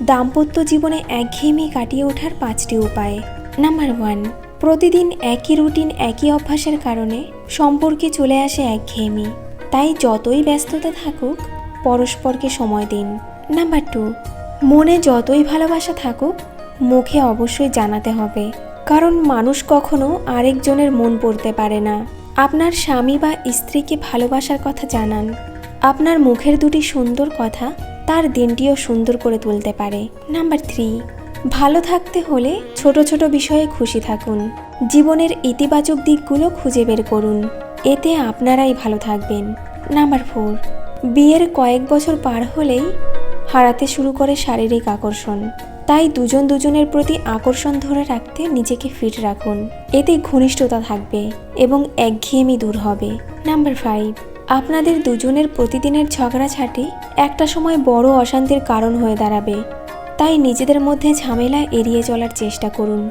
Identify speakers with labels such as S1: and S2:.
S1: দাম্পত্য জীবনে একঘেয়েমি কাটিয়ে ওঠার 5টি উপায়। নাম্বার 1, প্রতিদিন একই রুটিন একই অভ্যাসের কারণে সম্পর্কে চলে আসে একঘেয়েমি। তাই যতই ব্যস্ততা থাকুক পরস্পরকে সময় দিন। নাম্বার 2, মনে যতই ভালোবাসা থাকুক মুখে অবশ্যই জানাতে হবে, কারণ মানুষ কখনো আরেকজনের মন পড়তে পারে না। আপনার স্বামী বা স্ত্রীকে ভালোবাসার কথা জানান। আপনার মুখের দুটি সুন্দর কথা তার দিনটিও সুন্দর করে তুলতে পারে। নাম্বার 3, ভালো থাকতে হলে ছোট ছোট বিষয়ে খুশি থাকুন। জীবনের ইতিবাচক দিকগুলো খুঁজে বের করুন, এতে আপনারাই ভালো থাকবেন। নাম্বার 4, বিয়ের কয়েক বছর পার হলেই হারাতে শুরু করে শারীরিক আকর্ষণ। তাই দুজনের প্রতি আকর্ষণ ধরে রাখতে নিজেকে ফিট রাখুন, এতে ঘনিষ্ঠতা থাকবে এবং একঘেয়েমি দূর হবে। নাম্বার 5, আপনাদের দুজনের প্রতিদিনের ঝগড়াঝাটি একটা সময় বড় অশান্তির কারণ হয়ে দাঁড়াবে। তাই নিজেদের মধ্যে ঝামেলা এড়িয়ে চলার চেষ্টা করুন।